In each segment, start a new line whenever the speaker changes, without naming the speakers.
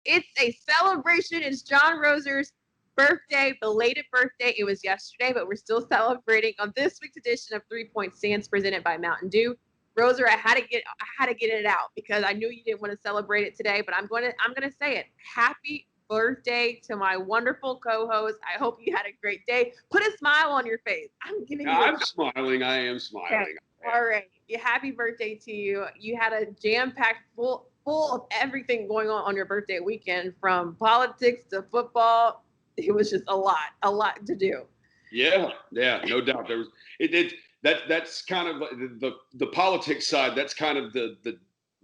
It's a celebration. It's John Roser's birthday, belated birthday. It was yesterday, but we're still celebrating on this week's edition of 3-Point Stance presented by Mountain Dew. Roser, I had to get it out because I knew you didn't want to celebrate it today, but I'm gonna say it. Happy birthday to my wonderful co-host. I hope you had a great day. Put a smile on your face. I'm giving you.
I'm smiling. I am smiling.
Okay. All right. Happy birthday to you. You had a jam-packed full of everything going on your birthday weekend, from politics to football. It was just a lot to do.
Yeah, no doubt. There was that's kind of the politics side. That's kind of the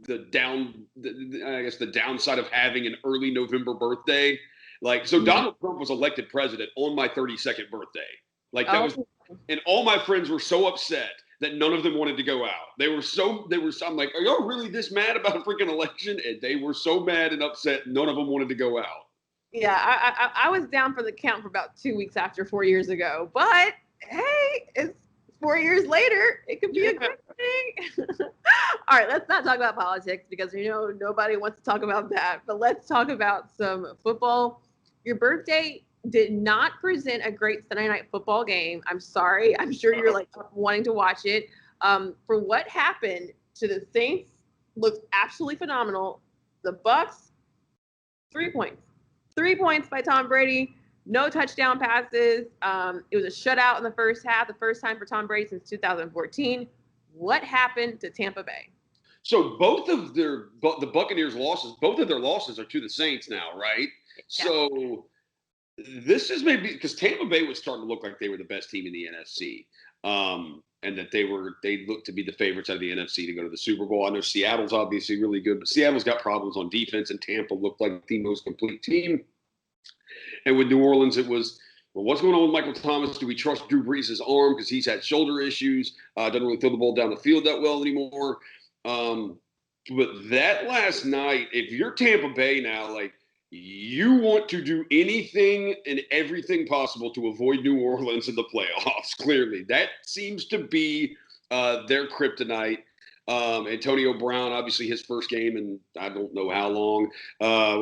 I guess the downside of having an early November birthday. Like, so Donald Trump was elected president on my 32nd birthday. Like, that was, and all my friends were so upset that none of them wanted to go out. I'm like, are y'all really this mad about a freaking election? And they were so mad and upset, none of them wanted to go out.
Yeah, I was down for the count for about 2 weeks after 4 years ago. But hey, it's 4 years later. It could be a good thing. All right, let's not talk about politics because nobody wants to talk about that. But let's talk about some football. Your birthday did not present a great Sunday night football game. I'm sorry. I'm sure you're like wanting to watch it. For what happened to the Saints looked absolutely phenomenal. The Bucks, 3 points. 3 points by Tom Brady. No touchdown passes. It was a shutout in the first half, the first time for Tom Brady since 2014. What happened to Tampa Bay?
So the Buccaneers losses, both of their losses are to the Saints now, right? Yeah. So this is maybe because Tampa Bay was starting to look like they were the best team in the NFC, and that they looked to be the favorites out of the NFC to go to the Super Bowl. I know Seattle's obviously really good, but Seattle's got problems on defense, and Tampa looked like the most complete team. And with New Orleans, it was, well, what's going on with Michael Thomas? Do we trust Drew Brees' arm because he's had shoulder issues? Doesn't really throw the ball down the field that well anymore. But that last night, if you're Tampa Bay now, like, you want to do anything and everything possible to avoid New Orleans in the playoffs. Clearly, that seems to be their kryptonite. Antonio Brown, obviously his first game in I don't know how long,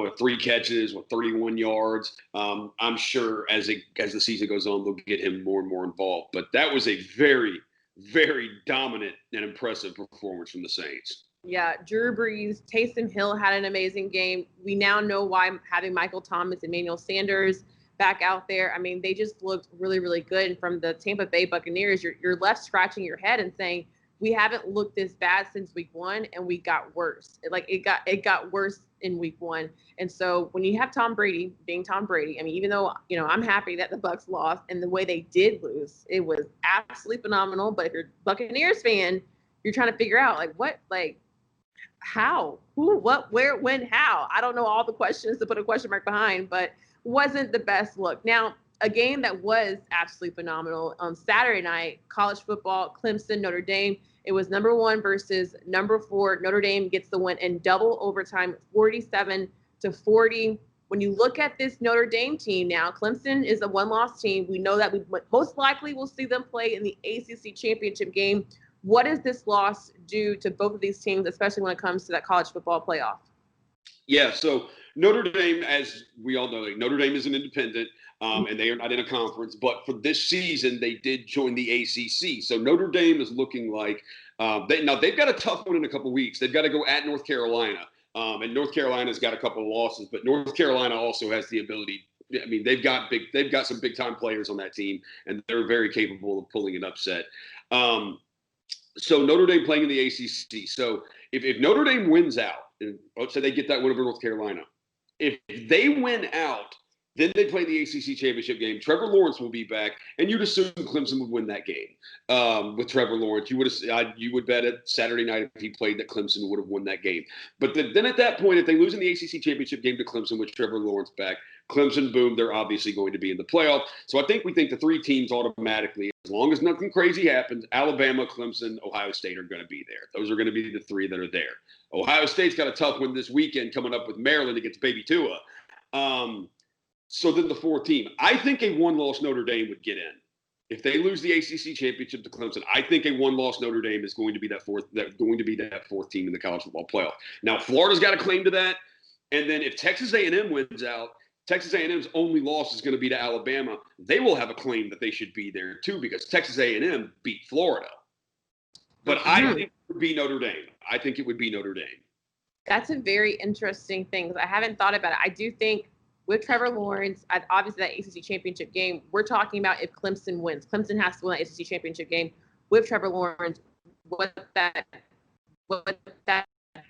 with 3 catches, with 31 yards. I'm sure as the season goes on, they'll get him more and more involved. But that was a very, very dominant and impressive performance from the Saints.
Yeah, Drew Brees, Taysom Hill had an amazing game. We now know why having Michael Thomas and Emmanuel Sanders back out there. I mean, they just looked really, really good. And from the Tampa Bay Buccaneers, you're left scratching your head and saying, we haven't looked this bad since week 1, and we got worse. It got worse in week 1. And so when you have Tom Brady being Tom Brady, I mean, even though, I'm happy that the Bucs lost and the way they did lose, it was absolutely phenomenal. But if you're a Buccaneers fan, you're trying to figure out how, who, what, where, when, how. I don't know all the questions to put a question mark behind, but wasn't the best look. Now, a game that was absolutely phenomenal on Saturday night, college football, Clemson, Notre Dame. It was number 1 versus number 4. Notre Dame gets the win in double overtime, 47-40. When you look at this Notre Dame team now, Clemson is a 1-loss team. We know that we most likely will see them play in the ACC championship game. What does this loss do to both of these teams, especially when it comes to that college football playoff?
Yeah, so Notre Dame, as we all know, Notre Dame is an independent, and they are not in a conference. But for this season, they did join the ACC. So Notre Dame is looking like they've got a tough one in a couple of weeks. They've got to go at North Carolina, and North Carolina's got a couple of losses. But North Carolina also has the ability. I mean, they've got some big time players on that team, and they're very capable of pulling an upset. So Notre Dame playing in the ACC. So if Notre Dame wins out, and let's say they get that win over North Carolina, if they win out, then they play the ACC championship game. Trevor Lawrence will be back, and you'd assume Clemson would win that game with Trevor Lawrence. You would bet it Saturday night if he played that Clemson would have won that game. But then at that point, if they lose in the ACC championship game to Clemson with Trevor Lawrence back, Clemson, boom, they're obviously going to be in the playoff. So we think the 3 teams automatically, as long as nothing crazy happens, Alabama, Clemson, Ohio State are going to be there. Those are going to be the 3 that are there. Ohio State's got a tough one this weekend coming up with Maryland against Baby Tua. So then the 4th team. I think a 1-loss Notre Dame would get in. If they lose the ACC championship to Clemson, I think a 1-loss Notre Dame is going to be that 4th team in the college football playoff. Now, Florida's got a claim to that. And then if Texas A&M wins out, Texas A&M's only loss is going to be to Alabama. They will have a claim that they should be there too because Texas A&M beat Florida. But I think it would be Notre Dame. I think it would be Notre Dame.
That's a very interesting thing because I haven't thought about it. I do think with Trevor Lawrence, obviously that ACC championship game, we're talking about if Clemson wins. Clemson has to win that ACC championship game with Trevor Lawrence. What that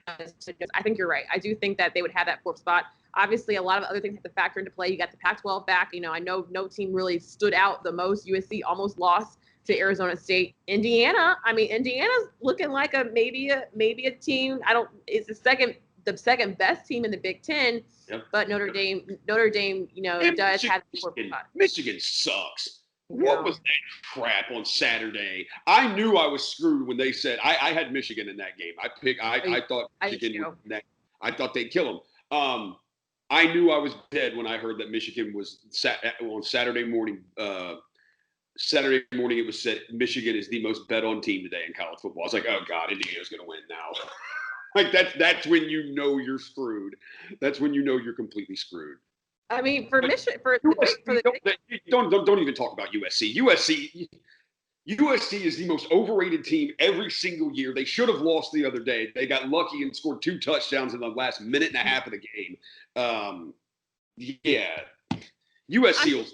does. I think you're right. I do think that they would have that fourth spot. Obviously, a lot of other things have to factor into play. You got the Pac-12 back. I know no team really stood out the most. USC almost lost to Arizona State. Indiana's looking like maybe a team. It's the second best team in the Big Ten. Yep. But Notre Dame, does have the fourth spot.
Michigan sucks. What was that crap on Saturday? I knew I was screwed when they said I had Michigan in that game. I thought Michigan would win. I thought they'd kill them. I knew I was dead when I heard that Michigan was on Saturday morning. Saturday morning, it was said Michigan is the most bet on team today in college football. I was like, oh God, Indiana's going to win now. Like that's when you know you're screwed. That's when you know you're completely screwed.
I mean, don't
even talk about USC. USC is the most overrated team every single year. They should have lost the other day. They got lucky and scored 2 touchdowns in the last minute and a half of the game. USC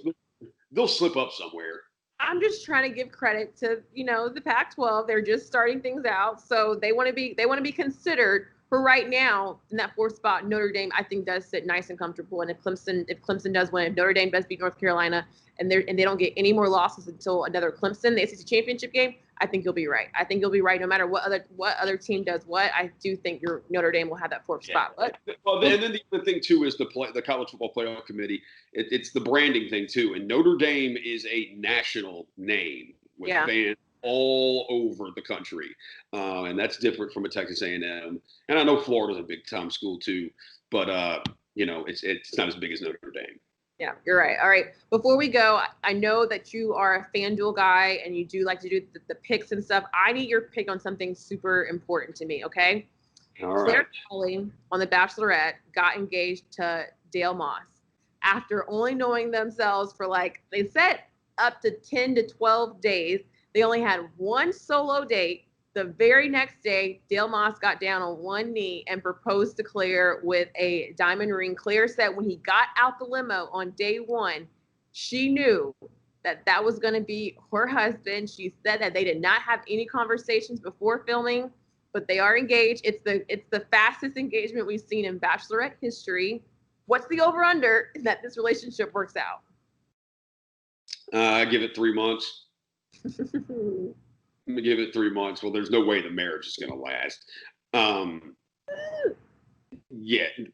they'll slip up somewhere.
I'm just trying to give credit to the Pac-12. They're just starting things out, so they want to be considered. For right now, in that fourth spot, Notre Dame, I think, does sit nice and comfortable. And if Clemson does win, if Notre Dame does beat North Carolina, and they don't get any more losses until another Clemson, the ACC championship game, I think you'll be right. I think you'll be right no matter what other team does what. I do think Notre Dame will have that fourth spot. But,
and then the other thing too is the college football playoff committee. It's the branding thing too, and Notre Dame is a national name with fans all over the country, and that's different from a Texas A&M. And I know Florida's a big time school too, but it's not as big as Notre Dame.
Yeah, you're right. All right. Before we go, I know that you are a FanDuel guy and you do like to do the picks and stuff. I need your pick on something super important to me, okay?
All right.
Clare Crowley on The Bachelorette got engaged to Dale Moss after only knowing themselves for they said up to 10 to 12 days. They only had one solo date. The very next day, Dale Moss got down on one knee and proposed to Clare with a diamond ring. Clare said when he got out the limo on day one, she knew that was going to be her husband. She said that they did not have any conversations before filming, but they are engaged. It's the fastest engagement we've seen in Bachelorette history. What's the over-under that this relationship works out?
I give it 3 months. I'm gonna give it 3 months. Well, there's no way the marriage is gonna last.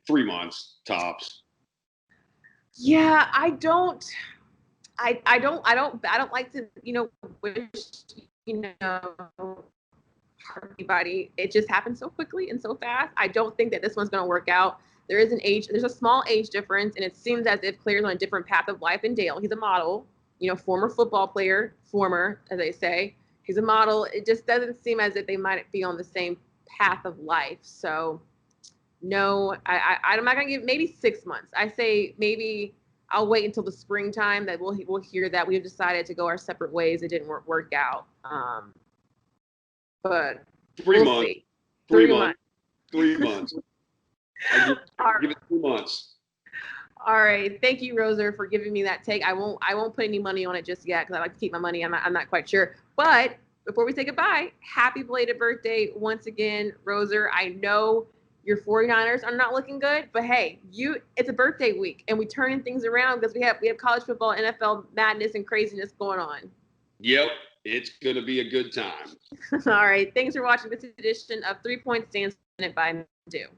3 months tops.
Yeah, I don't like to, wish, everybody. It just happened so quickly and so fast. I don't think that this one's gonna work out. There's a small age difference, and it seems as if Claire's on a different path of life than Dale. He's a model, former football player, as they say. He's a model. It just doesn't seem as if they might be on the same path of life. So, no, I'm not going to give maybe 6 months. I say maybe I'll wait until the springtime that we'll hear that we've decided to go our separate ways. It didn't work out. But
3 months.
See.
3 months. 3 months. Give it 2 months.
All right. Thank you, Roser, for giving me that take. I won't put any money on it just yet because I like to keep my money. I'm not quite sure. But before we say goodbye, happy belated birthday once again, Roser. I know your 49ers are not looking good, but hey, it's a birthday week and we're turning things around because we have college football, NFL madness and craziness going on.
Yep. It's going to be a good time.
All right. Thanks for watching this edition of 3 Point Stands by MTN Dew.